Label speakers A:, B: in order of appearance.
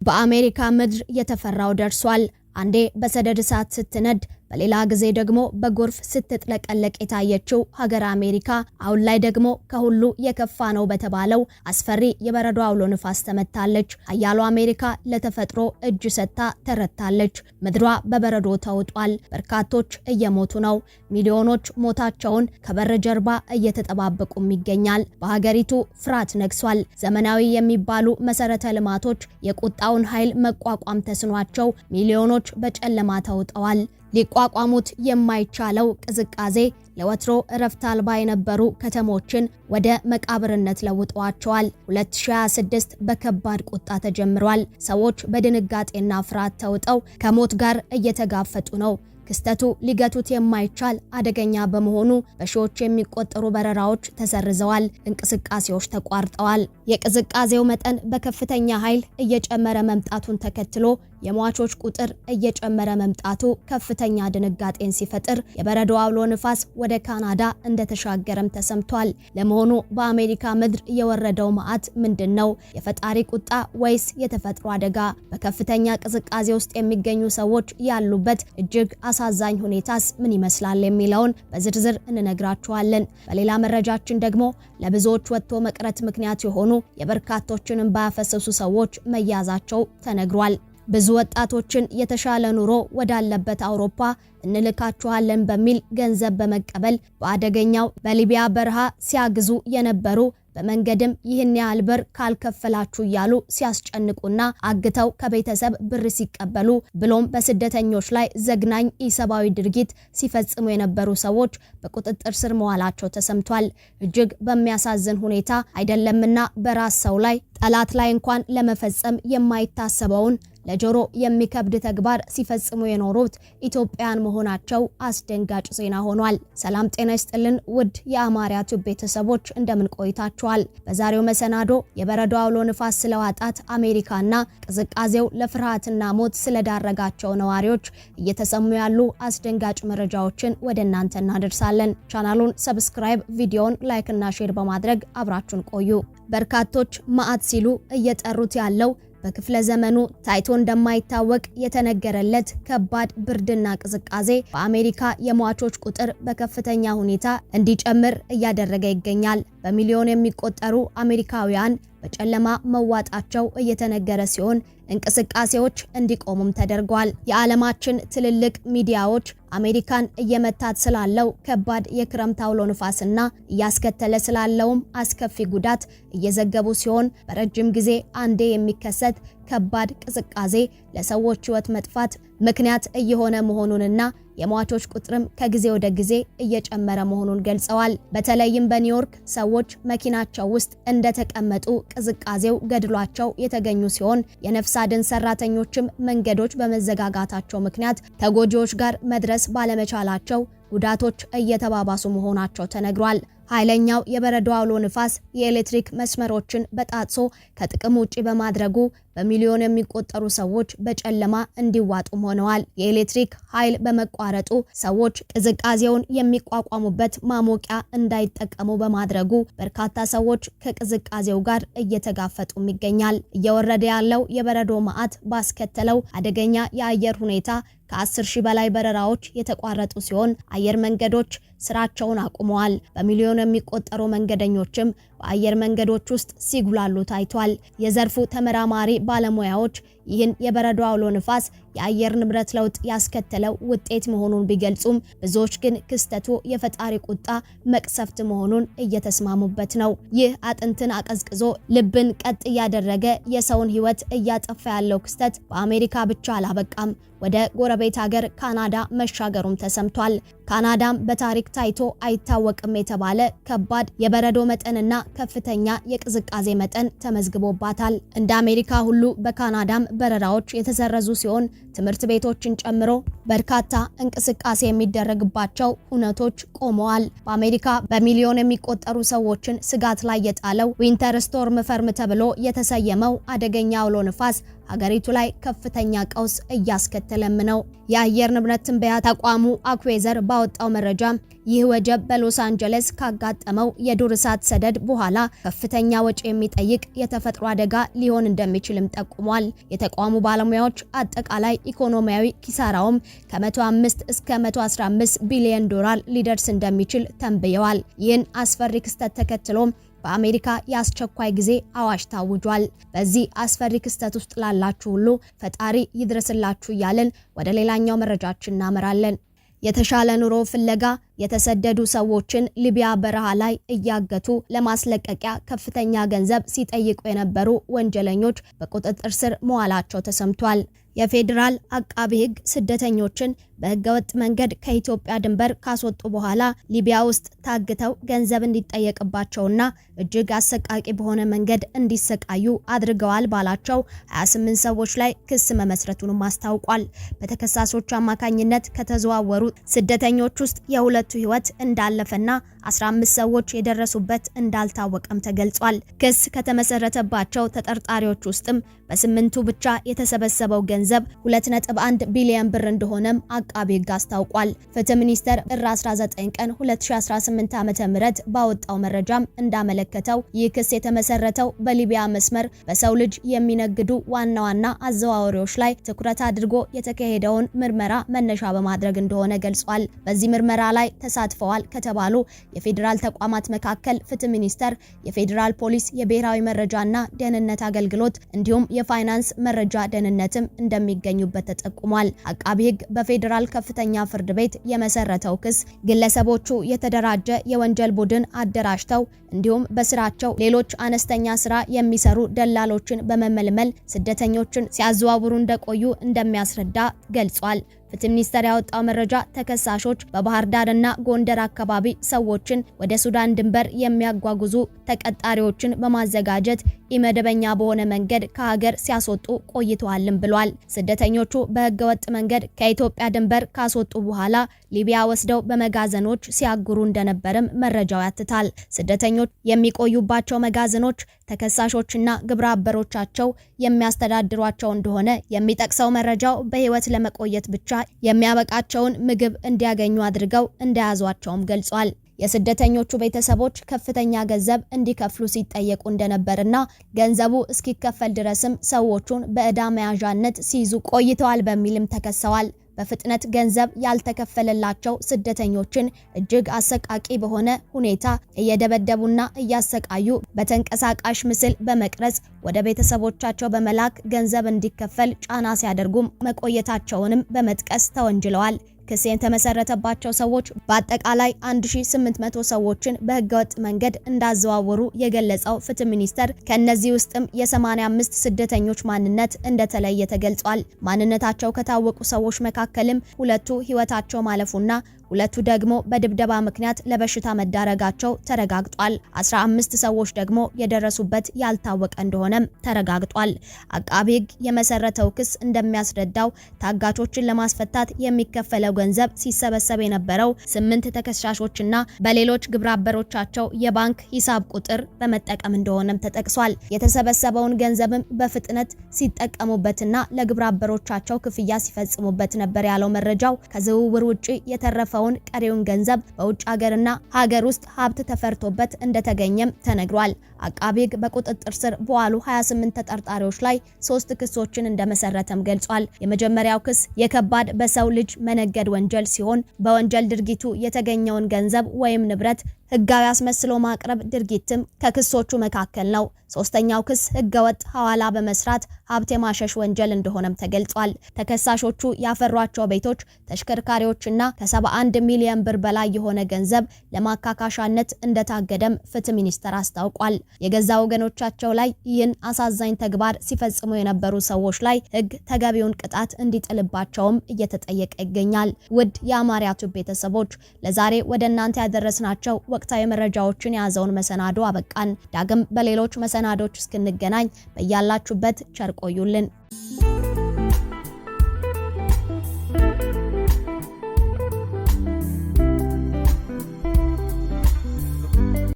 A: በአሜሪካ ምድር የተፈራው ደርሷል። አንዴ በሰደድ እሳት ስትነድ በሌላ ጊዜ ደግሞ በጎርፍ ስትጥለቀለቅ የታየችው ሀገር አሜሪካ አሁን ላይ ደግሞ ከሁሉ የከፋ ነው በተባለው አስፈሪ የበረዶ አውሎ ንፋስ ተመታለች። ኃያሉ አሜሪካ ለተፈጥሮ እጅ ሰጥታ ተረታለች። ምድሯ በበረዶ ተውጧል። በርካቶች እየሞቱ ነው። ሚሊዮኖች ሞታቸውን ከበር ጀርባ እየተጠባበቁም ይገኛል። በሀገሪቱ ፍርሃት ነግሷል። ዘመናዊ የሚባሉ መሰረተ ልማቶች የቁጣውን ኃይል መቋቋም ተስኗቸው ሚሊዮኖች በጨለማ ተውጠዋል። ሊቋቋሙት የማይቻለው ቅዝቃዜ ለወትሮ እረፍት አልባ የነበሩ ከተሞችን ወደ መቃብርነት ለውጠዋቸዋል። 2026 በከባድ ቁጣ ተጀምሯል። ሰዎች በድንጋጤና ፍርሃት ተውጠው ከሞት ጋር እየተጋፈጡ ነው። ክስተቱ ሊገቱት የማይቻል አደገኛ በመሆኑ በሺዎች የሚቆጠሩ በረራዎች ተሰርዘዋል፣ እንቅስቃሴዎች ተቋርጠዋል። የቅዝቃዜው መጠን በከፍተኛ ኃይል እየጨመረ መምጣቱን ተከትሎ የሟቾች ቁጥር እየጨመረ መምጣቱ ከፍተኛ ድንጋጤን ሲፈጥር የበረዶ አውሎ ንፋስ ወደ ካናዳ እንደተሻገረም ተሰምቷል። ለመሆኑ በአሜሪካ ምድር የወረደው መዓት ምንድነው? የፈጣሪ ቁጣ ወይስ የተፈጥሮ አደጋ? በከፍተኛ ቅዝቃዜ ውስጥ የሚገኙ ሰዎች ያሉበት እጅግ አሳዛኝ ሁኔታስ ምን ይመስላል የሚለውን በዝርዝር እንነግራችኋለን። በሌላ መረጃችን ደግሞ ለብዙዎች ወጥቶ መቅረት ምክንያት የሆኑ የበርካቶችን እንባ ያፈሰሱ ሰዎች መያዛቸው ተነግሯል። ብዙ ወጣቶችን የተሻለ ኑሮ ወዳለበት አውሮፓ እንልካችኋለን በሚል ገንዘብ በመቀበል በአደገኛው በሊቢያ በረሃ ሲያግዙ የነበሩ በመንገድም ይህን ያህል ብር ካልከፈላችሁ እያሉ ሲያስጨንቁና አግተው ከቤተሰብ ብር ሲቀበሉ ብሎም በስደተኞች ላይ ዘግናኝ ኢሰብአዊ ድርጊት ሲፈጽሙ የነበሩ ሰዎች በቁጥጥር ስር መዋላቸው ተሰምቷል። እጅግ በሚያሳዝን ሁኔታ አይደለምና በራስ ሰው ላይ ጠላት ላይ እንኳን ለመፈጸም የማይታሰበውን ለጆሮ የሚከብድ ተግባር ሲፈጽሙ የኖሩት ኢትዮጵያን መሆናቸው አስደንጋጭ ዜና ሆኗል። ሰላም ጤና ይስጥልን ውድ የአማርያ ቲዩብ ቤተሰቦች እንደምን ቆይታችኋል? በዛሬው መሰናዶ የበረዶ አውሎ ንፋስ ስለዋጣት አሜሪካና ቅዝቃዜው ለፍርሃትና ሞት ስለዳረጋቸው ነዋሪዎች እየተሰሙ ያሉ አስደንጋጭ መረጃዎችን ወደ እናንተ እናደርሳለን። ቻናሉን ሰብስክራይብ፣ ቪዲዮውን ላይክ እና ሼር በማድረግ አብራችሁን ቆዩ። በርካቶች መዓት ሲሉ እየጠሩት ያለው በክፍለ ዘመኑ ታይቶ እንደማይታወቅ የተነገረለት ከባድ ብርድና ቅዝቃዜ በአሜሪካ የሟቾች ቁጥር በከፍተኛ ሁኔታ እንዲጨምር እያደረገ ይገኛል። በሚሊዮን የሚቆጠሩ አሜሪካውያን በጨለማ መዋጣቸው እየተነገረ ሲሆን እንቅስቃሴዎች እንዲቆሙም ተደርጓል። የዓለማችን ትልልቅ ሚዲያዎች አሜሪካን እየመታት ስላለው ከባድ የክረምት አውሎ ንፋስና እያስከተለ ስላለውም አስከፊ ጉዳት እየዘገቡ ሲሆን በረጅም ጊዜ አንዴ የሚከሰት ከባድ ቅዝቃዜ ለሰዎች ሕይወት መጥፋት ምክንያት እየሆነ መሆኑንና የሟቾች ቁጥርም ከጊዜ ወደ ጊዜ እየጨመረ መሆኑን ገልጸዋል። በተለይም በኒውዮርክ ሰዎች መኪናቸው ውስጥ እንደተቀመጡ ቅዝቃዜው ገድሏቸው የተገኙ ሲሆን የነፍስ አድን ሰራተኞችም መንገዶች በመዘጋጋታቸው ምክንያት ተጎጂዎች ጋር መድረስ ባለመቻላቸው ጉዳቶች እየተባባሱ መሆናቸው ተነግሯል። ኃይለኛው የበረዶ አውሎ ንፋስ የኤሌክትሪክ መስመሮችን በጣጥሶ ከጥቅም ውጪ በማድረጉ በሚሊዮን የሚቆጠሩ ሰዎች በጨለማ እንዲዋጡም ሆነዋል። የኤሌክትሪክ ኃይል በመቋረጡ ሰዎች ቅዝቃዜውን የሚቋቋሙበት ማሞቂያ እንዳይጠቀሙ በማድረጉ በርካታ ሰዎች ከቅዝቃዜው ጋር እየተጋፈጡም ይገኛል። እየወረደ ያለው የበረዶ መዓት ባስከተለው አደገኛ የአየር ሁኔታ ከ10 ሺህ በላይ በረራዎች የተቋረጡ ሲሆን አየር መንገዶች ስራቸውን አቁመዋል። በሚሊዮን የሚቆጠሩ መንገደኞችም በአየር መንገዶች ውስጥ ሲጉላሉ ታይቷል። የዘርፉ ተመራማሪ ባለሙያዎች ይህን የበረዶ አውሎ ንፋስ የአየር ንብረት ለውጥ ያስከተለው ውጤት መሆኑን ቢገልጹም ብዙዎች ግን ክስተቱ የፈጣሪ ቁጣ መቅሰፍት መሆኑን እየተስማሙበት ነው። ይህ አጥንትን አቀዝቅዞ ልብን ቀጥ እያደረገ የሰውን ሕይወት እያጠፋ ያለው ክስተት በአሜሪካ ብቻ አላበቃም። ወደ ጎረቤት ሀገር ካናዳ መሻገሩም ተሰምቷል። ካናዳም በታሪክ ታይቶ አይታወቅም የተባለ ከባድ የበረዶ መጠንና ከፍተኛ የቅዝቃዜ መጠን ተመዝግቦባታል። እንደ አሜሪካ ሁሉ በካናዳም በረራዎች የተሰረዙ ሲሆን ትምህርት ቤቶችን ጨምሮ በርካታ እንቅስቃሴ የሚደረግባቸው ሁነቶች ቆመዋል። በአሜሪካ በሚሊዮን የሚቆጠሩ ሰዎችን ስጋት ላይ የጣለው ዊንተር ስቶርም ፈርም ተብሎ የተሰየመው አደገኛ አውሎ ንፋስ ሀገሪቱ ላይ ከፍተኛ ቀውስ እያስከተለም ነው። የአየር ንብረት ትንበያ ተቋሙ አኩዌዘር ባወጣው መረጃ ይህ ወጀብ በሎስ አንጀለስ ካጋጠመው የዱር እሳት ሰደድ በኋላ ከፍተኛ ወጪ የሚጠይቅ የተፈጥሮ አደጋ ሊሆን እንደሚችልም ጠቁሟል። የተቋሙ ባለሙያዎች አጠቃላይ ኢኮኖሚያዊ ኪሳራውም ከ105 እስከ 115 ቢሊዮን ዶላር ሊደርስ እንደሚችል ተንብየዋል። ይህን አስፈሪ ክስተት ተከትሎም በአሜሪካ የአስቸኳይ ጊዜ አዋጅ ታውጇል። በዚህ አስፈሪ ክስተት ውስጥ ላላችሁ ሁሉ ፈጣሪ ይድረስላችሁ እያልን ወደ ሌላኛው መረጃችን እናመራለን። የተሻለ ኑሮ ፍለጋ የተሰደዱ ሰዎችን ሊቢያ በረሃ ላይ እያገቱ ለማስለቀቂያ ከፍተኛ ገንዘብ ሲጠይቁ የነበሩ ወንጀለኞች በቁጥጥር ስር መዋላቸው ተሰምቷል። የፌዴራል አቃቢ ሕግ ስደተኞችን በህገወጥ መንገድ ከኢትዮጵያ ድንበር ካስወጡ በኋላ ሊቢያ ውስጥ ታግተው ገንዘብ እንዲጠየቅባቸውና እጅግ አሰቃቂ በሆነ መንገድ እንዲሰቃዩ አድርገዋል ባላቸው 28 ሰዎች ላይ ክስ መመስረቱንም አስታውቋል። በተከሳሾች አማካኝነት ከተዘዋወሩ ስደተኞች ውስጥ የሁለቱ ህይወት እንዳለፈና 15 ሰዎች የደረሱበት እንዳልታወቀም ተገልጿል። ክስ ከተመሰረተባቸው ተጠርጣሪዎች ውስጥም በስምንቱ ብቻ የተሰበሰበው ገንዘብ 2.1 ቢሊዮን ብር እንደሆነም አቃቢ ሕግ አስታውቋል። ፍትህ ሚኒስቴር ጥር 19 ቀን 2018 ዓ.ም ባወጣው መረጃም እንዳመለከተው ይህ ክስ የተመሰረተው በሊቢያ መስመር በሰው ልጅ የሚነግዱ ዋና ዋና አዘዋዋሪዎች ላይ ትኩረት አድርጎ የተካሄደውን ምርመራ መነሻ በማድረግ እንደሆነ ገልጿል። በዚህ ምርመራ ላይ ተሳትፈዋል ከተባሉ የፌዴራል ተቋማት መካከል ፍትህ ሚኒስቴር፣ የፌዴራል ፖሊስ፣ የብሔራዊ መረጃና ደህንነት አገልግሎት እንዲሁም የፋይናንስ መረጃ ደህንነትም እንደሚገኙበት ተጠቁሟል። አቃቢ ሕግ በፌዴራል ከፍተኛ ፍርድ ቤት የመሰረተው ክስ ግለሰቦቹ የተደራጀ የወንጀል ቡድን አደራጅተው እንዲሁም በስራቸው ሌሎች አነስተኛ ስራ የሚሰሩ ደላሎችን በመመልመል ስደተኞችን ሲያዘዋውሩ እንደቆዩ እንደሚያስረዳ ገልጿል። ፍትህ ሚኒስቴር ያወጣው መረጃ ተከሳሾች በባህር ዳርና ጎንደር አካባቢ ሰዎችን ወደ ሱዳን ድንበር የሚያጓጉዙ ተቀጣሪዎችን በማዘጋጀት ኢመደበኛ በሆነ መንገድ ከሀገር ሲያስወጡ ቆይተዋልም ብሏል። ስደተኞቹ በህገወጥ መንገድ ከኢትዮጵያ ድንበር ካስወጡ በኋላ ሊቢያ ወስደው በመጋዘኖች ሲያጉሩ እንደነበርም መረጃው ያትታል። ስደተኞች የሚቆዩባቸው መጋዘኖች ተከሳሾችና ግብረ አበሮቻቸው የሚያስተዳድሯቸው እንደሆነ የሚጠቅሰው መረጃው በህይወት ለመቆየት ብቻ የሚያበቃቸውን ምግብ እንዲያገኙ አድርገው እንደያዟቸውም ገልጿል። የስደተኞቹ ቤተሰቦች ከፍተኛ ገንዘብ እንዲከፍሉ ሲጠየቁ እንደነበርና ገንዘቡ እስኪከፈል ድረስም ሰዎቹን በዕዳ መያዣነት ሲይዙ ቆይተዋል በሚልም ተከሰዋል። በፍጥነት ገንዘብ ያልተከፈለላቸው ስደተኞችን እጅግ አሰቃቂ በሆነ ሁኔታ እየደበደቡና እያሰቃዩ በተንቀሳቃሽ ምስል በመቅረጽ ወደ ቤተሰቦቻቸው በመላክ ገንዘብ እንዲከፈል ጫና ሲያደርጉም መቆየታቸውንም በመጥቀስ ተወንጅለዋል። ክስ የተመሰረተባቸው ሰዎች በአጠቃላይ 1800 ሰዎችን በህገወጥ መንገድ እንዳዘዋወሩ የገለጸው ፍትህ ሚኒስቴር ከነዚህ ውስጥም የ85 ስደተኞች ማንነት እንደተለየ ተገልጿል። ማንነታቸው ከታወቁ ሰዎች መካከልም ሁለቱ ህይወታቸው ማለፉና ሁለቱ ደግሞ በድብደባ ምክንያት ለበሽታ መዳረጋቸው ተረጋግጧል። 15 ሰዎች ደግሞ የደረሱበት ያልታወቀ እንደሆነም ተረጋግጧል። አቃቢ ሕግ የመሰረተው ክስ እንደሚያስረዳው ታጋቾችን ለማስፈታት የሚከፈለው ገንዘብ ሲሰበሰብ የነበረው 8 ተከሳሾችና በሌሎች ግብረአበሮቻቸው የባንክ ሂሳብ ቁጥር በመጠቀም እንደሆነም ተጠቅሷል። የተሰበሰበውን ገንዘብም በፍጥነት ሲጠቀሙበትና ለግብረአበሮቻቸው ክፍያ ሲፈጽሙበት ነበር ያለው መረጃው ከዝውውር ውጪ የተረፈ ቀሪውን ገንዘብ በውጭ ሀገርና ሀገር ውስጥ ሀብት ተፈርቶበት እንደተገኘም ተነግሯል። አቃቢ ሕግ በቁጥጥር ስር በዋሉ 28 ተጠርጣሪዎች ላይ 3 ክሶችን እንደመሰረተም ገልጿል። የመጀመሪያው ክስ የከባድ በሰው ልጅ መነገድ ወንጀል ሲሆን በወንጀል ድርጊቱ የተገኘውን ገንዘብ ወይም ንብረት ህጋዊ አስመስሎ ማቅረብ ድርጊትም ከክሶቹ መካከል ነው። ሶስተኛው ክስ ህገወጥ ሐዋላ በመስራት ሀብት የማሸሽ ወንጀል እንደሆነም ተገልጿል። ተከሳሾቹ ያፈሯቸው ቤቶች፣ ተሽከርካሪዎችና ከ71 ሚሊዮን ብር በላይ የሆነ ገንዘብ ለማካካሻነት እንደታገደም ፍትህ ሚኒስቴር አስታውቋል። የገዛ ወገኖቻቸው ላይ ይህን አሳዛኝ ተግባር ሲፈጽሙ የነበሩ ሰዎች ላይ ህግ ተገቢውን ቅጣት እንዲጥልባቸውም እየተጠየቀ ይገኛል። ውድ የአማርያ ቲዩብ ቤተሰቦች ለዛሬ ወደ እናንተ ያደረስናቸው ወቅታዊ መረጃዎችን የያዘውን መሰናዶ አበቃን። ዳግም በሌሎች መሰናዶች እስክንገናኝ በያላችሁበት ቸር ቆዩልን።